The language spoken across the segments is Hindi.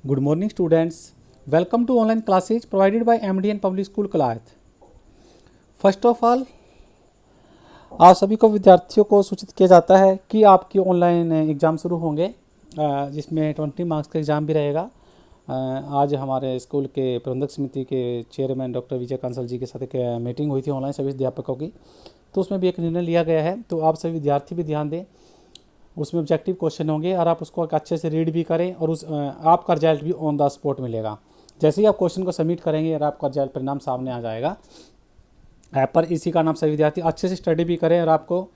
Good morning students. Welcome to online classes provided by MDN Public School Kalayat. First of all आप सभी को विद्यार्थियों को सूचित किया जाता है कि आपकी ऑनलाइन एग्ज़ाम शुरू होंगे, जिसमें 20 मार्क्स का एग्ज़ाम भी रहेगा। आज हमारे स्कूल के प्रबंधक समिति के चेयरमैन डॉक्टर विजय कांसल जी के साथ एक मीटिंग हुई थी ऑनलाइन सभी अध्यापकों की, तो उसमें भी एक निर्णय लिया गया है। तो आप सभी विद्यार्थी भी ध्यान दें, उसमें ऑब्जेक्टिव क्वेश्चन होंगे और आप उसको अच्छे से रीड भी करें और आपका रिजल्ट भी ऑन द स्पॉट मिलेगा। जैसे ही आप क्वेश्चन को सबमिट करेंगे और आपका रिजल्ट परिणाम सामने आ जाएगा ऐप पर। इसी का नाम सभी विद्यार्थी अच्छे से स्टडी भी करें और आपको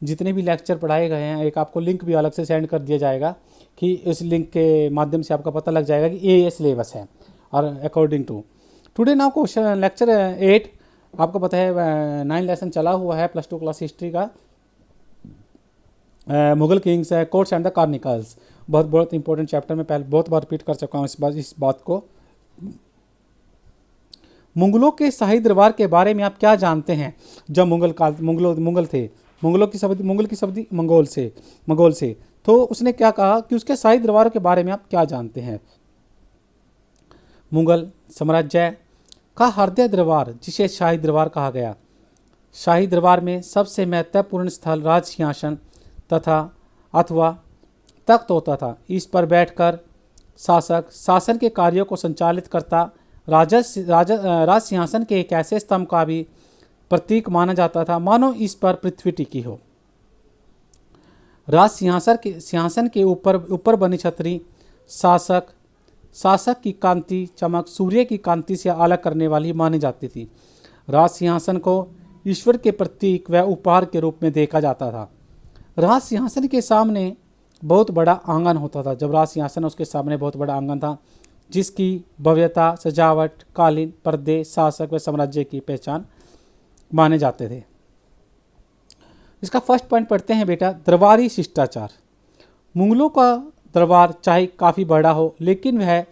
जितने भी लेक्चर पढ़ाए गए हैं एक आपको लिंक भी अलग से सेंड कर दिया जाएगा कि इस लिंक के माध्यम से आपका पता लग जाएगा कि ये सिलेबस है और according to today now question lecture 8। आपको पता है 9 लेसन चला हुआ है +2 क्लास हिस्ट्री का, मुगल किंग्स है, कोर्ट्स एंड द कार्निकल्स। बहुत इंपॉर्टेंट चैप्टर में पहले बहुत बार रिपीट कर चुका हूँ इस बात को। मुगलों के शाही दरबार के बारे में आप क्या जानते हैं? जब मुगल थे, मुगलों की शब्द मंगोल से तो उसने क्या कहा कि उसके शाही दरबार के बारे में आप क्या जानते हैं? मुगल साम्राज्य का हृदय दरबार, जिसे शाही दरबार कहा गया। शाही दरबार में सबसे महत्वपूर्ण स्थल राज सिंहासन अथवा तख्त होता था। इस पर बैठकर शासक शासन के कार्यों को संचालित करता। राज सिंहासन के एक ऐसे स्तंभ का भी प्रतीक माना जाता था मानो इस पर पृथ्वी टिकी हो। राज सिंहासन के ऊपर बनी छतरी शासक की कांति चमक सूर्य की कांति से अलग करने वाली मानी जाती थी। राज सिंहासन को ईश्वर के प्रतीक व उपहार के रूप में देखा जाता था। राज सिंहासन के सामने बहुत बड़ा आंगन होता था। जब राज सिंहासन उसके सामने बहुत बड़ा आंगन था जिसकी भव्यता, सजावट, कालीन, पर्दे शासक व साम्राज्य की पहचान माने जाते थे। इसका फर्स्ट पॉइंट पढ़ते हैं बेटा, दरबारी शिष्टाचार। मुगलों का दरबार चाहे काफ़ी बड़ा हो लेकिन वह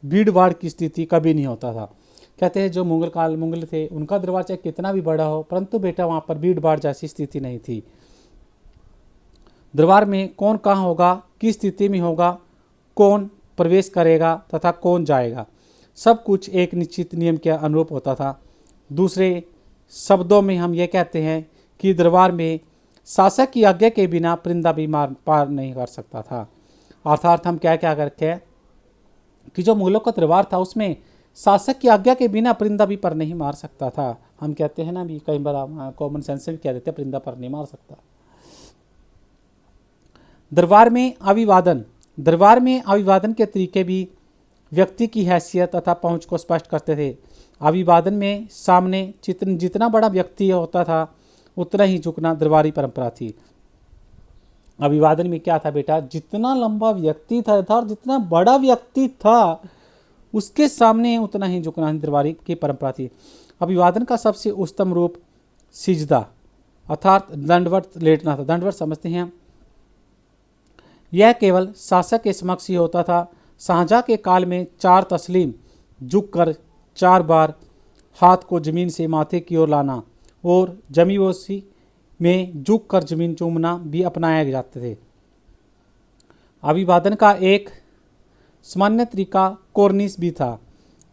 भीड़ भाड़ की स्थिति कभी नहीं होता था। कहते हैं जो मुगल थे उनका दरबार चाहे कितना भी बड़ा हो परंतु बेटा वहाँ पर भीड़ भाड़ जैसी स्थिति नहीं थी। दरबार में कौन कहाँ होगा, किस स्थिति में होगा, कौन प्रवेश करेगा तथा कौन जाएगा, सब कुछ एक निश्चित नियम के अनुरूप होता था। दूसरे शब्दों में हम ये कहते हैं कि दरबार में शासक की आज्ञा के बिना परिंदा भी पार नहीं कर सकता था। अर्थात हम क्या करते हैं कि जो मुगलों का दरबार था उसमें शासक की आज्ञा के बिना परिंदा भी पर नहीं मार सकता था। हम कहते हैं ना भी कई बार कॉमन सेंस से भी कह देते हैं परिंदा पर नहीं मार सकता। दरबार में अभिवादन के तरीके भी व्यक्ति की हैसियत तथा पहुंच को स्पष्ट करते थे। अभिवादन में सामने जितना बड़ा व्यक्ति होता था उतना ही झुकना दरबारी परंपरा थी। अभिवादन में क्या था बेटा, जितना लंबा व्यक्ति था और जितना बड़ा व्यक्ति था उसके सामने उतना ही झुकना दरबारी की परंपरा थी। अभिवादन का सबसे उत्तम रूप सिजदा अर्थात दंडवत लेटना था। दंडवत समझते हैं, यह केवल शासक के समक्ष ही होता था। शाहजहां के काल में 4 तस्लीम झुककर 4 बार हाथ को जमीन से माथे की ओर लाना और जमीवोसी में झुककर जमीन चूमना भी अपनाया जाते थे। अभिवादन का एक सामान्य तरीका कोर्निस भी था।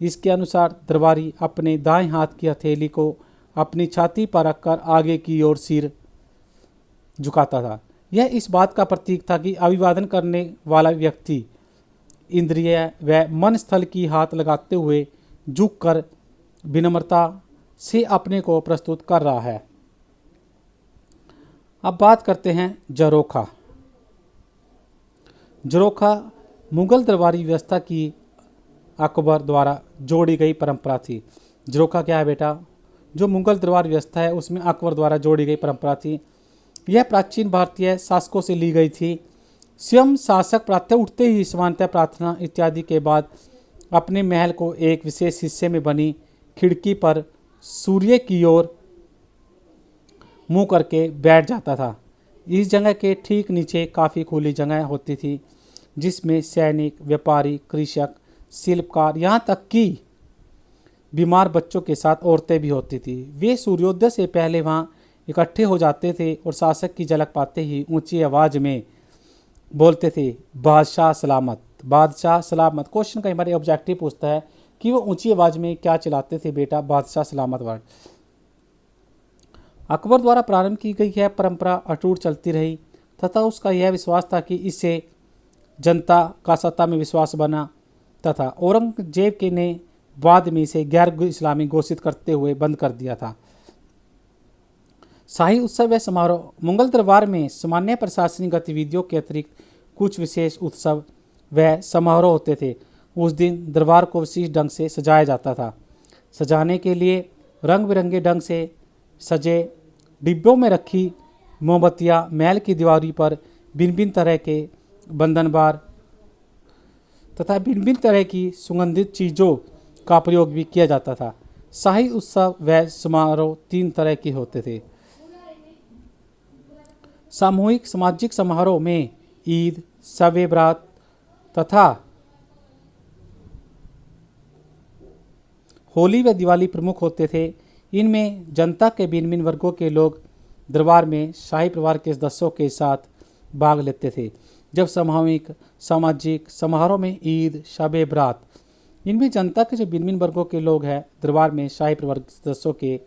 इसके अनुसार दरबारी अपने दाएं हाथ की हथेली को अपनी छाती पर रखकर आगे की ओर सिर झुकाता था। यह इस बात का प्रतीक था कि अभिवादन करने वाला व्यक्ति इंद्रिय व मन स्थल की हाथ लगाते हुए झुककर विनम्रता से अपने को प्रस्तुत कर रहा है। अब बात करते हैं झरोखा। मुगल दरबारी व्यवस्था की अकबर द्वारा जोड़ी गई परंपरा थी। झरोखा क्या है बेटा, जो मुगल दरबार व्यवस्था है उसमें अकबर द्वारा जोड़ी गई परंपरा थी। यह प्राचीन भारतीय शासकों से ली गई थी। स्वयं शासक प्रातः उठते ही समानता प्रार्थना इत्यादि के बाद अपने महल को एक विशेष हिस्से में बनी खिड़की पर सूर्य की ओर मुंह करके बैठ जाता था। इस जगह के ठीक नीचे काफ़ी खुली जगह होती थी जिसमें सैनिक, व्यापारी, कृषक, शिल्पकार, यहाँ तक कि बीमार बच्चों के साथ औरतें भी होती थी। वे सूर्योदय से पहले वहाँ इकट्ठे हो जाते थे और शासक की झलक पाते ही ऊंची आवाज़ में बोलते थे, बादशाह सलामत, बादशाह सलामत। क्वेश्चन कई बार ऑब्जेक्टिव पूछता है कि वो ऊंची आवाज में क्या चिल्लाते थे बेटा, बादशाह सलामत वर्ड। अकबर द्वारा प्रारंभ की गई यह परंपरा अटूट चलती रही तथा उसका यह विश्वास था कि इससे जनता का सत्ता में विश्वास बना तथा औरंगजेब के ने बाद में इसे गैर इस्लामी घोषित करते हुए बंद कर दिया था। शाही उत्सव व समारोह। मुगल दरबार में सामान्य प्रशासनिक गतिविधियों के अतिरिक्त कुछ विशेष उत्सव व समारोह होते थे। उस दिन दरबार को विशेष ढंग से सजाया जाता था। सजाने के लिए रंग बिरंगे ढंग से सजे डिब्बों में रखी मोमबत्तियाँ, महल की दीवारी पर भिन्न भिन्न तरह के बंधनबार तथा भिन्न भिन्न तरह की सुगंधित चीज़ों का प्रयोग भी किया जाता था। शाही उत्सव व समारोह 3 तरह के होते थे। सामूहिक सामाजिक समारोह में ईद, शब-ए बारात तथा होली व दिवाली प्रमुख होते थे। इनमें जनता के भिन्न भिन्न वर्गों के लोग दरबार में शाही परिवार के सदस्यों के साथ भाग लेते थे। जब सामूहिक सामाजिक समारोह में ईद, शब-ए बारात, इनमें जनता के जो भिन्न भिन्न वर्गों के लोग हैं दरबार में शाही परिवार के सदस्यों के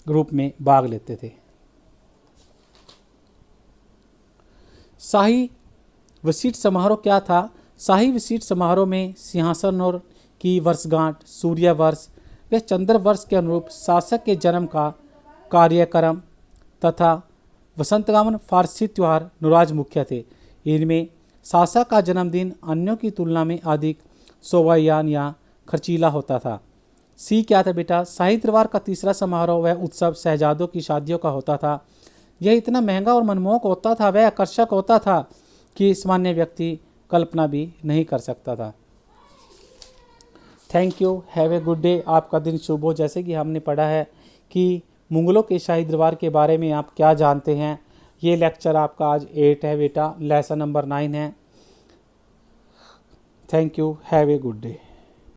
रूप में भाग लेते थे। शाही विशिष्ट समारोह क्या था? शाही विशिष्ट समारोह में सिंहासन और की वर्षगांठ, सूर्य वर्ष व चंद्र वर्ष के अनुरूप शासक के जन्म का कार्यक्रम तथा वसंतगमन फारसी त्यौहार नवराज मुख्य थे। इनमें शासक का जन्मदिन अन्यों की तुलना में अधिक शोभायान या खर्चीला होता था। सी क्या था बेटा? शाही दरबार का तीसरा समारोह व उत्सव शहजादों की शादियों का होता था। यह इतना महंगा और मनमोहक होता था, वह आकर्षक होता था कि सामान्य व्यक्ति कल्पना भी नहीं कर सकता था। Thank you, have a good day. आपका दिन शुभ हो। जैसे कि हमने पढ़ा है कि मुगलों के शाही दरबार के बारे में आप क्या जानते हैं। ये लेक्चर आपका आज 8 है बेटा, लेसन नंबर 9 है। Thank you, have a good day.